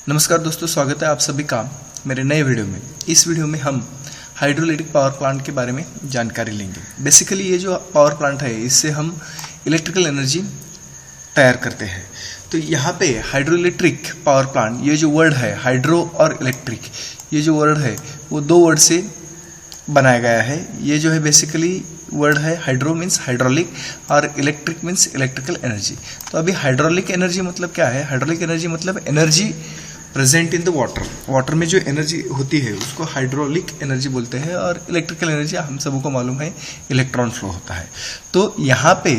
नमस्कार दोस्तों, स्वागत है आप सभी का मेरे नए वीडियो में। इस वीडियो में हम हाइड्रोइलेक्ट्रिक पावर प्लांट के बारे में जानकारी लेंगे। बेसिकली ये जो पावर प्लांट है इससे हम इलेक्ट्रिकल एनर्जी तैयार करते हैं। तो यहाँ पे हाइड्रोइलेक्ट्रिक पावर प्लांट, ये जो वर्ड है हाइड्रो और इलेक्ट्रिक, ये जो वर्ड है वो दो वर्ड से बनाया गया है। ये जो है बेसिकली वर्ड है हाइड्रो मीन्स हाइड्रोलिक और इलेक्ट्रिक मीन्स इलेक्ट्रिकल एनर्जी। तो अभी हाइड्रोलिक एनर्जी मतलब क्या है? हाइड्रोलिक एनर्जी मतलब energy present in the water. Water में जो एनर्जी होती है उसको हाइड्रोलिक एनर्जी बोलते हैं, और इलेक्ट्रिकल एनर्जी हम सबको मालूम है इलेक्ट्रॉन फ्लो होता है। तो यहाँ पे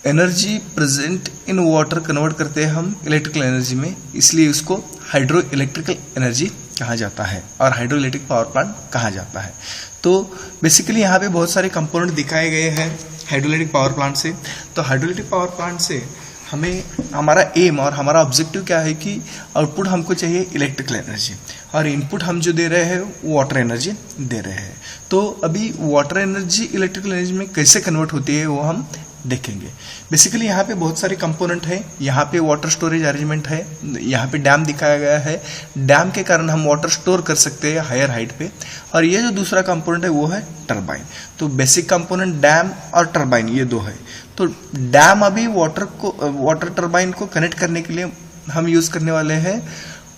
energy present in water convert करते हैं हम इलेक्ट्रिकल एनर्जी में, इसलिए उसको हाइड्रो इलेक्ट्रिकल एनर्जी कहा जाता है और हाइड्रो इलेक्ट्रिक पावर प्लांट कहा जाता है। तो बेसिकली यहाँ पे बहुत सारे कंपोनेंट दिखाए गए हैं हाइड्रो इलेक्ट्रिक पावर प्लांट से। तो हाइड्रो इलेक्ट्रिक पावर प्लांट से हमें हमारा एम और हमारा ऑब्जेक्टिव क्या है कि आउटपुट हमको चाहिए इलेक्ट्रिकल एनर्जी, और इनपुट हम जो दे रहे हैं वाटर एनर्जी दे रहे हैं। तो अभी वाटर एनर्जी इलेक्ट्रिकल एनर्जी में कैसे कन्वर्ट होती है वो हम देखेंगे। बेसिकली यहाँ पे बहुत सारे कंपोनेंट है। यहाँ पे वाटर स्टोरेज अरेंजमेंट है, यहाँ पे डैम दिखाया गया है। डैम के कारण हम वाटर स्टोर कर सकते हैं हायर हाइट पे। और ये जो दूसरा कंपोनेंट है वो है टरबाइन। तो बेसिक कंपोनेंट डैम और टरबाइन ये दो है। तो डैम अभी वाटर टरबाइन को कनेक्ट करने के लिए हम यूज करने वाले हैं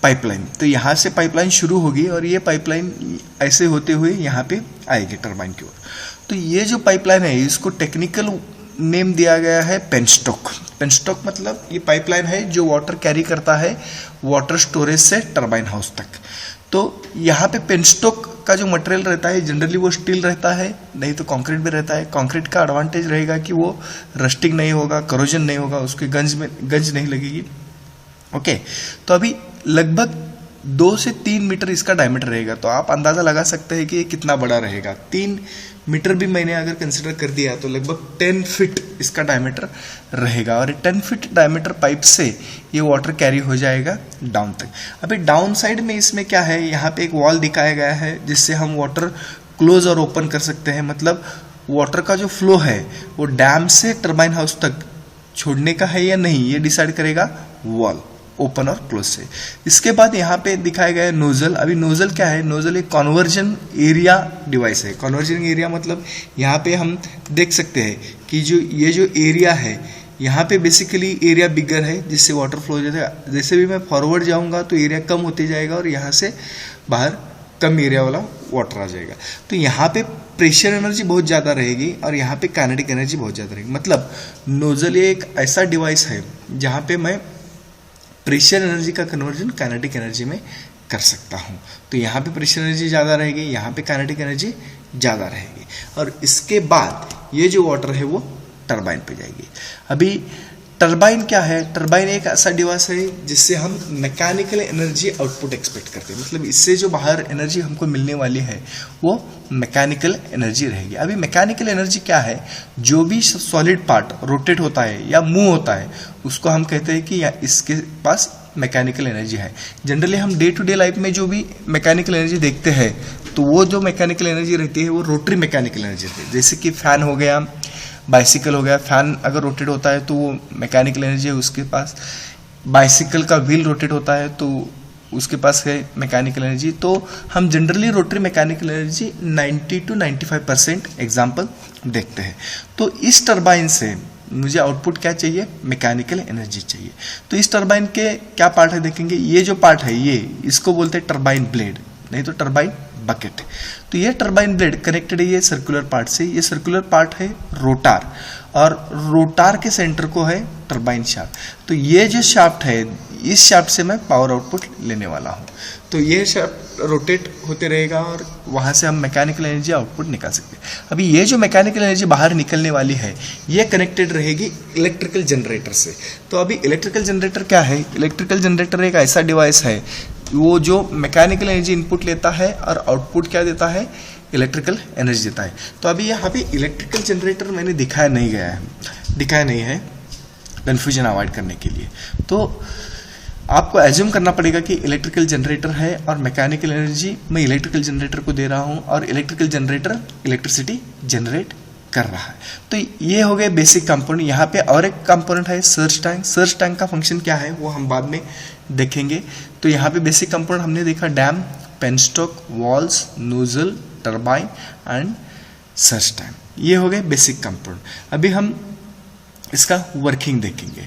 पाइपलाइन। तो यहाँ से पाइपलाइन शुरू होगी और ये पाइपलाइन ऐसे होते हुए यहाँ पे आएगी टरबाइन की ओर। तो ये जो पाइपलाइन है इसको टेक्निकल नेम दिया गया है पेनस्टॉक। पेनस्टॉक मतलब ये पाइपलाइन है जो वाटर कैरी करता है वाटर स्टोरेज से टरबाइन हाउस तक। तो यहाँ पे पेनस्टॉक का जो मटेरियल रहता है जनरली वो स्टील रहता है, नहीं तो कंक्रीट भी रहता है। कंक्रीट का एडवांटेज रहेगा कि वो रस्टिंग नहीं होगा, करोजन नहीं होगा, उसके गंज नहीं लगेगी। ओके, तो अभी लगभग 2 से 3 मीटर इसका डायमीटर रहेगा। तो आप अंदाजा लगा सकते हैं कि ये कितना बड़ा रहेगा। 3 मीटर भी मैंने अगर कंसिडर कर दिया तो लगभग 10 फीट इसका डायमीटर रहेगा, और 10 फीट डायमीटर पाइप से ये वाटर कैरी हो जाएगा डाउन तक। अभी डाउन साइड में इसमें क्या है, यहाँ पे एक वॉल दिखाया गया है जिससे हम वाटर क्लोज और ओपन कर सकते हैं। मतलब वाटर का जो फ्लो है वो डैम से टरबाइन हाउस तक छोड़ने का है या नहीं ये डिसाइड करेगा वॉल, ओपन और क्लोज से। इसके बाद यहाँ पे दिखाया गया है नोजल। अभी नोजल क्या है? नोजल एक कन्वर्जन एरिया डिवाइस है। कन्वर्जन एरिया मतलब यहाँ पे हम देख सकते हैं कि ये जो एरिया है यहाँ पे बेसिकली एरिया बिगर है जिससे वाटर फ्लो हो जाता है। जैसे भी मैं फॉरवर्ड जाऊँगा तो एरिया कम होते जाएगा और यहाँ से बाहर कम एरिया वाला वाटर आ जाएगा। तो यहाँ पे प्रेशर एनर्जी बहुत ज़्यादा रहेगी और यहाँ पे काइनेटिक एनर्जी बहुत ज़्यादा रहेगी। मतलब नोजल एक ऐसा डिवाइस है जहाँ पे मैं प्रेशर एनर्जी का कन्वर्जन काइनेटिक एनर्जी में कर सकता हूँ। तो यहाँ पे प्रेशर एनर्जी ज़्यादा रहेगी, यहाँ पे काइनेटिक एनर्जी ज़्यादा रहेगी, और इसके बाद ये जो वाटर है वो टरबाइन पे जाएगी। अभी टरबाइन क्या है? टरबाइन एक ऐसा डिवाइस है जिससे हम मैकेनिकल एनर्जी आउटपुट एक्सपेक्ट करते हैं। मतलब इससे जो बाहर एनर्जी हमको मिलने वाली है वो मैकेनिकल एनर्जी रहेगी। अभी मैकेनिकल एनर्जी क्या है? जो भी सॉलिड पार्ट रोटेट होता है या मूव होता है उसको हम कहते हैं कि इसके पास मैकेनिकल एनर्जी है। जनरली हम डे टू डे लाइफ में जो भी मैकेनिकल एनर्जी देखते हैं तो वो जो मैकेनिकल एनर्जी रहती है वो रोटरी मैकेनिकल एनर्जी रहती है। जैसे कि फैन हो गया, बाइसिकल हो गया। फैन अगर रोटेट होता है तो वो मैकेनिकल एनर्जी है उसके पास। बाइसिकल का व्हील रोटेट होता है तो उसके पास है मैकेनिकल एनर्जी। तो हम generally rotary mechanical energy 90 to 95% example देखते हैं। तो इस टरबाइन से मुझे आउटपुट क्या चाहिए? मैकेनिकल एनर्जी चाहिए। तो इस टरबाइन के क्या पार्ट है देखेंगे। ये जो पार्ट है ये इसको बोलते हैं टरबाइन ब्लेड, नहीं तो टरबाइन बकेट। तो ये टरबाइन ब्लेड कनेक्टेड है ये सर्कुलर पार्ट से। ये सर्कुलर पार्ट है रोटार, और रोटार के सेंटर को है टरबाइन शाफ्ट। तो ये जो शाफ्ट है इस शाफ्ट से मैं पावर आउटपुट लेने वाला हूँ। तो ये शाफ्ट रोटेट होते रहेगा और वहाँ से हम मैकेनिकल एनर्जी आउटपुट निकाल सकते हैं। अभी ये जो मैकेनिकल एनर्जी बाहर निकलने वाली है ये कनेक्टेड रहेगी इलेक्ट्रिकल जनरेटर से। तो अभी इलेक्ट्रिकल जनरेटर क्या है? इलेक्ट्रिकल जनरेटर एक ऐसा डिवाइस है वो जो मैकेनिकल एनर्जी इनपुट लेता है और आउटपुट क्या देता है? इलेक्ट्रिकल एनर्जी देता है। तो अभी यहाँ पे इलेक्ट्रिकल जनरेटर मैंने दिखाया नहीं है कन्फ्यूजन अवॉइड करने के लिए। तो आपको एज्यूम करना पड़ेगा कि इलेक्ट्रिकल जनरेटर है और मैकेनिकल एनर्जी मैं इलेक्ट्रिकल जनरेटर को दे रहा हूँ, और इलेक्ट्रिकल जनरेटर इलेक्ट्रिसिटी जनरेट कर रहा है। तो ये हो गए बेसिक कंपोनेंट। यहाँ पे और एक कंपोनेंट है सर्ज टैंक। सर्ज टैंक का फंक्शन क्या है वो हम बाद में देखेंगे। तो यहाँ पे बेसिक कंपोनेंट हमने देखा dam, penstock, walls, nozzle, turbine and surge tank. ये हो गए बेसिक कंपोनेंट। अभी हम इसका वर्किंग देखेंगे।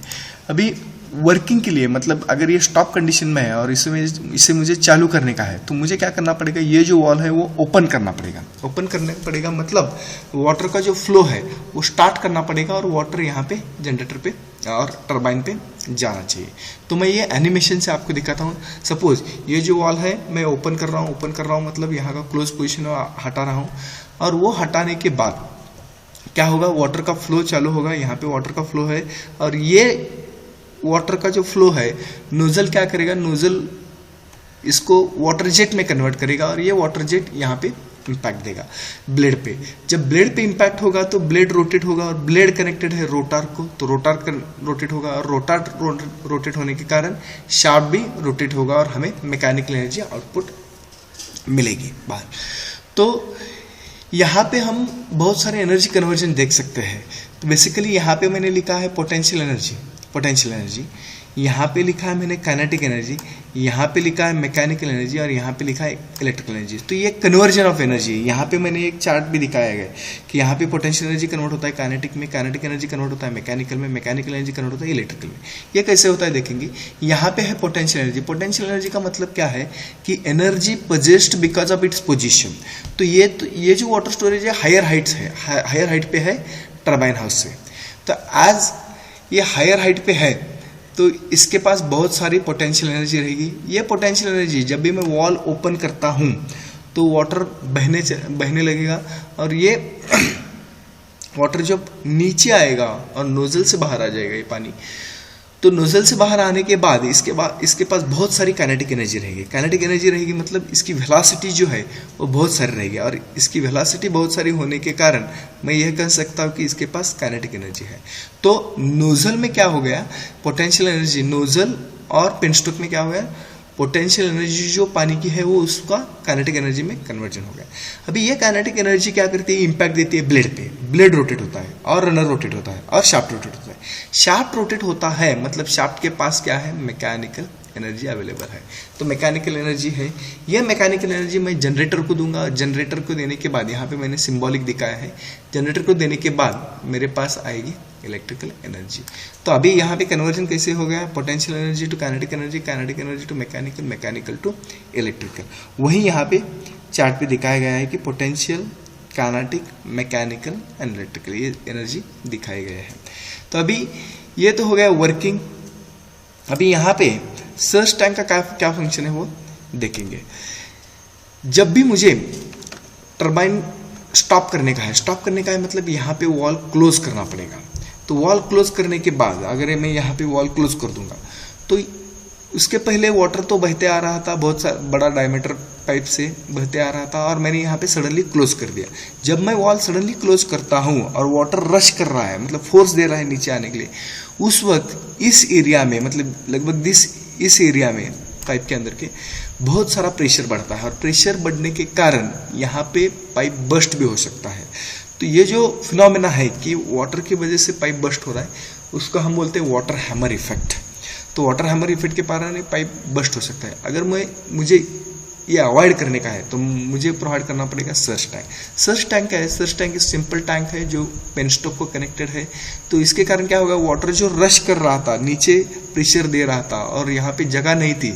अभी वर्किंग के लिए मतलब अगर ये स्टॉप कंडीशन में है और इसे मुझे चालू करने का है तो मुझे क्या करना पड़ेगा, ये जो वॉल है वो ओपन करना पड़ेगा। ओपन करना पड़ेगा मतलब वाटर का जो फ्लो है वो स्टार्ट करना पड़ेगा और वाटर यहाँ पे जनरेटर पे और टरबाइन पे जाना चाहिए। तो मैं ये एनिमेशन से आपको दिखाता हूँ। सपोज ये जो वॉल है मैं ओपन कर रहा हूँ मतलब यहाँ का क्लोज पोजिशन हटा रहा हूँ और वो हटाने के बाद क्या होगा, वाटर का फ्लो चालू होगा। यहाँ पे वाटर का फ्लो है और ये वाटर का जो फ्लो है नोजल क्या करेगा, नोजल इसको वाटर जेट में कन्वर्ट करेगा और ये वाटर जेट यहाँ पे इम्पैक्ट देगा ब्लेड पे। जब ब्लेड पे इम्पैक्ट होगा तो ब्लेड रोटेट होगा और ब्लेड कनेक्टेड है रोटार को, तो रोटार रोटेट होगा और रोटार रोटेट होने के कारण शाफ्ट भी रोटेट होगा और हमें मैकेनिकल एनर्जी आउटपुट मिलेगी बाहर। तो यहाँ पे हम बहुत सारे एनर्जी कन्वर्जन देख सकते हैं। तो बेसिकली यहाँ पे मैंने लिखा है पोटेंशियल एनर्जी, यहाँ पे लिखा है मैंने काइनेटिक एनर्जी, यहाँ पे लिखा है मैकेनिकल एनर्जी और यहाँ पे लिखा है इलेक्ट्रिकल एनर्जी। तो ये कन्वर्जन ऑफ एनर्जी है। यहाँ पे मैंने एक चार्ट भी दिखाया गया कि यहाँ पे पोटेंशियल एनर्जी कन्वर्ट होता है काइनेटिक में, काइनेटिक एनर्जी कन्वर्ट होता है मैकेनिकल में, मैकेनिकल एनर्जी कन्वर्ट होता है इलेक्ट्रिकल में। ये कैसे होता है देखेंगे। यहाँ पे है पोटेंशियल एनर्जी। पोटेंशियल एनर्जी का मतलब क्या है कि energy possessed because of its position. तो ये जो वाटर स्टोरेज है हायर हाइट्स है, हायर हाइट पे है टरबाइन हाउस से। तो आज ये हायर हाइट पे है तो इसके पास बहुत सारी पोटेंशियल एनर्जी रहेगी। ये पोटेंशियल एनर्जी जब भी मैं वॉल ओपन करता हूँ तो वाटर बहने लगेगा और ये वाटर जब नीचे आएगा और नोजल से बाहर आ जाएगा ये पानी, तो नोजल से बाहर आने के बाद इसके पास बहुत सारी काइनेटिक एनर्जी रहेगी। काइनेटिक एनर्जी रहेगी मतलब इसकी वेलोसिटी जो है वो बहुत सारी रहेगी और इसकी वेलोसिटी बहुत सारी होने के कारण मैं यह कह सकता हूँ कि इसके पास काइनेटिक एनर्जी है। तो नोजल में क्या हो गया, पोटेंशियल एनर्जी, नोजल और पेनस्टॉक में क्या हो गया, पोटेंशियल एनर्जी जो पानी की है वो उसका काइनेटिक एनर्जी में कन्वर्जन हो गया। अभी ये काइनेटिक एनर्जी क्या करती है, इंपैक्ट देती है ब्लेड पे। ब्लेड रोटेट होता है और रनर रोटेट होता है और शाफ्ट रोटेट होता है। शाफ्ट रोटेट होता है मतलब शाफ्ट के पास क्या है, मैकेनिकल एनर्जी अवेलेबल है। तो मैकेनिकल एनर्जी है, यह मैकेनिकल एनर्जी मैं जनरेटर को दूंगा। जनरेटर को देने के बाद यहाँ पे मैंने सिंबॉलिक दिखाया है, जनरेटर को देने के बाद मेरे पास आएगी इलेक्ट्रिकल एनर्जी। तो अभी यहाँ पे कन्वर्जन कैसे हो गया, potential energy to kinetic energy, kinetic energy to mechanical, mechanical to electrical. वहीं यहाँ पे चार्ट पे दिखाया गया है कि potential, kinetic, mechanical and electrical ये एनर्जी दिखाए गए हैं। तो अभी ये तो हो गया वर्किंग। अभी यहाँ पे सर्ज टैंक का क्या फंक्शन है वो देखेंगे। जब भी मुझे टरबाइन स्टॉप करने का है मतलब यहाँ पे वॉल क्लोज करना पड़ेगा। तो वॉल क्लोज करने के बाद अगर मैं यहाँ पे वॉल क्लोज कर दूंगा तो उसके पहले वाटर तो बहते आ रहा था, बहुत सा बड़ा डायमीटर पाइप से बहते आ रहा था और मैंने यहाँ पे सडनली क्लोज कर दिया। जब मैं वॉल सडनली क्लोज करता हूँ और वाटर रश कर रहा है मतलब फोर्स दे रहा है नीचे आने के लिए, उस वक्त इस एरिया में मतलब लगभग इस एरिया में पाइप के अंदर के बहुत सारा प्रेशर बढ़ता है और प्रेशर बढ़ने के कारण यहाँ पे पाइप बस्ट भी हो सकता है। तो ये जो फिनोमेना है कि वाटर की वजह से पाइप बस्ट हो रहा है उसको हम बोलते हैं वाटर हैमर इफेक्ट। तो वाटर हैमर इफेक्ट के कारण पाइप बस्ट हो सकता है। अगर मुझे ये अवॉइड करने का है तो मुझे प्रोवाइड करना पड़ेगा सर्ज टैंक। सर्ज टैंक क्या है, सर्ज टैंक एक सिंपल टैंक है जो पेनस्टॉक को कनेक्टेड है। तो इसके कारण क्या होगा, वाटर जो रश कर रहा था नीचे प्रेशर दे रहा था और यहाँ पे जगह नहीं थी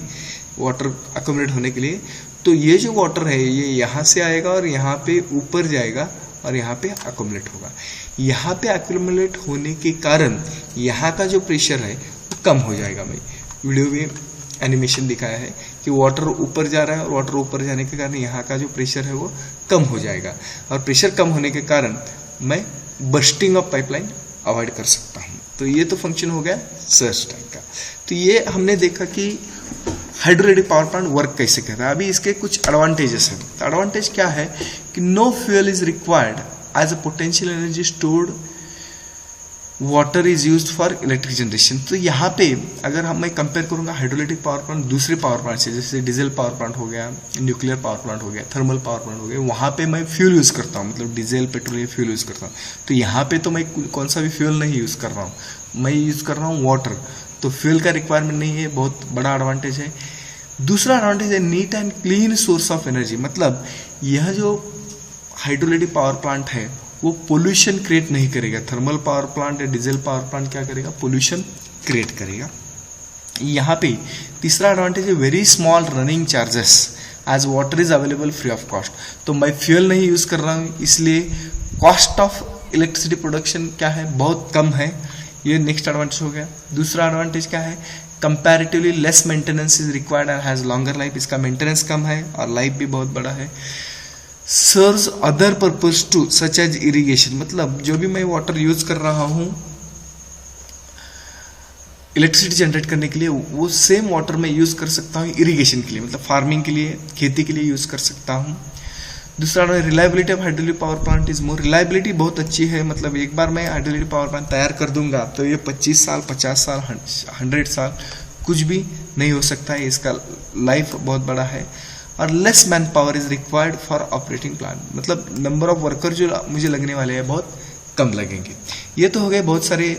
वाटर अकोमोडेट होने के लिए, तो ये जो वाटर है ये यहाँ से आएगा और यहाँ पे ऊपर जाएगा और यहाँ पे अकोमोडेट होगा। यहाँ पे अकोमोडेट होने के कारण यहाँ का जो प्रेशर है वो कम हो जाएगा। मैं वीडियो में एनिमेशन दिखाया है कि वाटर ऊपर जा रहा है और वाटर ऊपर जाने के कारण यहाँ का जो प्रेशर है वो कम हो जाएगा और प्रेशर कम होने के कारण मैं बस्टिंग ऑफ पाइपलाइन अवॉइड कर सकता हूँ। तो ये तो फंक्शन हो गया सर्ज टैंक का। तो ये हमने देखा कि हाइड्रोइलेक्ट्रिक पावर प्लांट वर्क कैसे करता है। अभी इसके कुछ एडवांटेजेस हैं। तो एडवांटेज क्या है कि no fuel is required as a potential energy stored water is used for electric generation. तो यहाँ पे अगर मैं कंपेयर करूँगा हाइड्रोइलेक्ट्रिक पावर प्लांट दूसरे पावर प्लांट से, जैसे डीजल पावर प्लांट हो गया, न्यूक्लियर पावर प्लांट हो गया, थर्मल पावर प्लांट हो गया, वहाँ पे मैं फ्यूल यूज़ करता हूँ, मतलब डीजल पेट्रोल फ्यूल यूज़ करता हूँ। तो यहाँ पे तो मैं कौन सा भी फ्यूल नहीं यूज़ कर रहा हूँ, मैं यूज़ कर रहा हूँ वाटर। तो फ्यूल का रिक्वायरमेंट नहीं है, बहुत बड़ा एडवांटेज है। दूसरा एडवांटेज है neat and clean source of energy. मतलब यह जो हाइड्रोइलेक्ट्रिक पावर प्लांट है वो पोल्यूशन क्रिएट नहीं करेगा। थर्मल पावर प्लांट या डीजल पावर प्लांट क्या करेगा, पोल्यूशन क्रिएट करेगा। यहाँ पे तीसरा एडवांटेज है very small running charges as water is available free of cost. तो मैं फ्यूल नहीं यूज कर रहा हूँ, इसलिए कॉस्ट ऑफ इलेक्ट्रिसिटी प्रोडक्शन क्या है, बहुत कम है। ये नेक्स्ट एडवांटेज हो गया। दूसरा एडवांटेज क्या है, comparatively less maintenance is required and has longer life. इसका मेंटेनेंस कम है और लाइफ भी बहुत बड़ा है। Serves other purpose too such as irrigation. मतलब जो भी मैं वाटर यूज कर रहा हूँ इलेक्ट्रिसिटी जनरेट करने के लिए, वो सेम वाटर मैं यूज कर सकता हूँ इरिगेशन के लिए, मतलब फार्मिंग के लिए, खेती के लिए यूज कर सकता हूँ। दूसरा reliability of hydroelectric power plant is more. Reliability बहुत अच्छी है। मतलब एक बार मैं हाइड्रोइलेक्ट्रिक पावर प्लांट तैयार कर दूंगा तो ये 25 साल, 50 साल, 100 साल कुछ भी नहीं हो सकता है। इसका लाइफ बहुत बड़ा है। और less man power is required for operating plant. मतलब नंबर ऑफ वर्कर जो मुझे लगने वाले हैं बहुत कम लगेंगे। ये तो हो गए बहुत सारे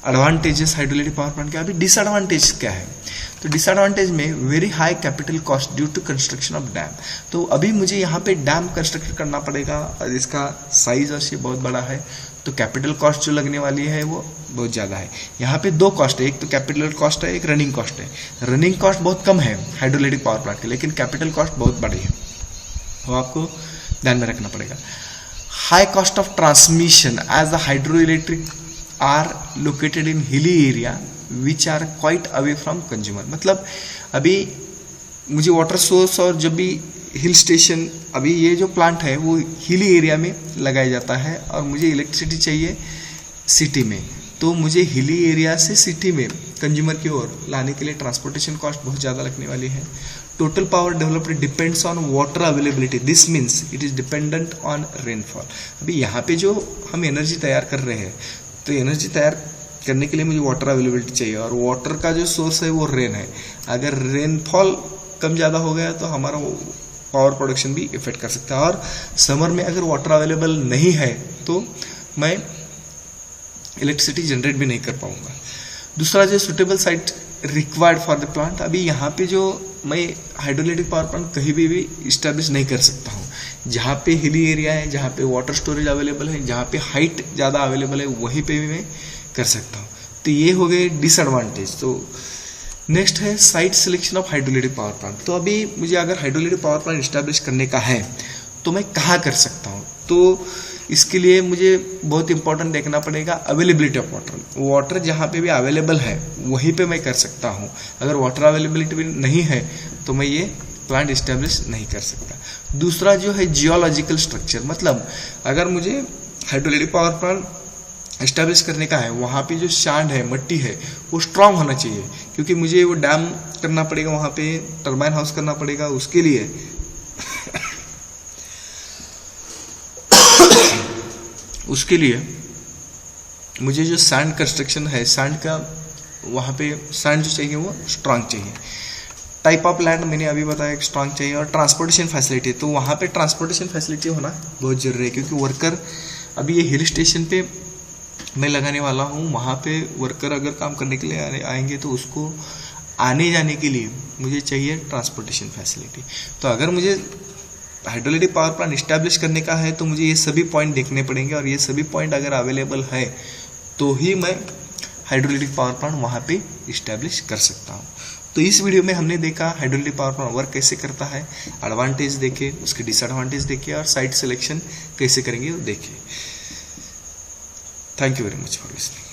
एडवांटेजेस हाइड्रोइलेक्ट्रिक पावर प्लांट के। अभी डिसएडवांटेज क्या है, तो डिसएडवांटेज में very high capital cost due to construction of dam. तो अभी मुझे यहाँ पे डैम कंस्ट्रक्ट करना पड़ेगा और इसका साइज और शेप बहुत बड़ा है, तो कैपिटल कॉस्ट जो लगने वाली है वो बहुत ज़्यादा है। यहाँ पे दो कॉस्ट है, एक तो कैपिटल कॉस्ट है, एक रनिंग कॉस्ट है। रनिंग कॉस्ट बहुत कम है हाइड्रोइलेक्ट्रिक पावर प्लांट के, लेकिन कैपिटल कॉस्ट बहुत बड़ी है, वो आपको ध्यान में रखना पड़ेगा। High cost of transmission as the hydroelectric are located in hilly area which are quite away from consumer. मतलब अभी मुझे वाटर सोर्स और जब भी हिल स्टेशन, अभी ये जो प्लांट है वो हिली एरिया में लगाया जाता है और मुझे इलेक्ट्रिसिटी चाहिए सिटी में, तो मुझे हिली एरिया से सिटी में कंज्यूमर की ओर लाने के लिए ट्रांसपोर्टेशन कॉस्ट बहुत ज़्यादा लगने वाली है। Total power developed depends on water availability, this means it is dependent on rainfall. अभी यहाँ पे जो हम एनर्जी तैयार कर रहे हैं, तो एनर्जी तैयार करने के लिए मुझे वाटर अवेलेबिलिटी चाहिए और वाटर का जो सोर्स है वो रेन है। अगर रेनफॉल कम ज़्यादा हो गया तो हमारा पावर प्रोडक्शन भी इफेक्ट कर सकता है। और समर में अगर वाटर अवेलेबल नहीं है तो मैं इलेक्ट्रिसिटी जनरेट भी नहीं कर पाऊंगा। दूसरा जो suitable site required for the plant. अभी यहाँ पे जो मैं हाइड्रोइलेक्ट्रिक पावर प्लांट कहीं भी इस्टेब्लिश नहीं कर सकता हूँ। जहाँ पे हिली एरिया है, जहाँ पे वाटर स्टोरेज अवेलेबल है, जहाँ पे हाइट ज़्यादा अवेलेबल है, वहीं पे भी मैं कर सकता हूँ। तो ये हो गए डिसएडवांटेज। तो नेक्स्ट है site selection of hydroelectric power plant. तो अभी मुझे अगर हाइड्रोइलेक्ट्रिक पावर प्लांट इस्टेब्लिश करने का है तो मैं कहाँ कर सकता हूँ, तो इसके लिए मुझे बहुत इंपॉर्टेंट देखना पड़ेगा अवेलेबिलिटी ऑफ वाटर। वाटर जहाँ पे भी अवेलेबल है वहीं पे मैं कर सकता हूँ। अगर वाटर अवेलेबिलिटी भी नहीं है तो मैं ये प्लांट इस्टेब्लिश नहीं कर सकता। दूसरा जो है जियोलॉजिकल स्ट्रक्चर। मतलब अगर मुझे हाइड्रोइलेक्ट्रिक पावर प्लांट इस्टेब्लिश करने का है, वहाँ पे जो सैंड है, मट्टी है, वो स्ट्रांग होना चाहिए, क्योंकि मुझे वो डैम करना पड़ेगा, वहाँ पे टर्बाइन हाउस करना पड़ेगा। उसके लिए मुझे जो सैंड कंस्ट्रक्शन है, सैंड का वहाँ पे सैंड जो चाहिए वो स्ट्रांग चाहिए। टाइप ऑफ लैंड मैंने अभी बताया स्ट्रांग चाहिए। और ट्रांसपोर्टेशन फैसिलिटी, तो वहाँ पे ट्रांसपोर्टेशन फैसिलिटी होना बहुत जरूरी है, क्योंकि वर्कर अभी ये हिल स्टेशन पे मैं लगाने वाला हूँ, वहाँ पे वर्कर अगर काम करने के लिए आएंगे तो उसको आने जाने के लिए मुझे चाहिए ट्रांसपोर्टेशन फैसिलिटी। तो अगर मुझे हाइड्रोइलेक्ट्रिक पावर प्लांट इस्टेब्लिश करने का है तो मुझे ये सभी पॉइंट देखने पड़ेंगे, और ये सभी पॉइंट अगर अवेलेबल है तो ही मैं हाइड्रोइलेक्ट्रिक पावर प्लांट वहाँ पे इस्टेब्लिश कर सकता हूँ। तो इस वीडियो में हमने देखा हाइड्रोइलेक्ट्रिक पावर प्लांट वर्क कैसे करता है, एडवांटेज देखे, उसके डिसएडवांटेज देखे, और साइट सिलेक्शन कैसे करेंगे वो देखे। Thank you very much for listening.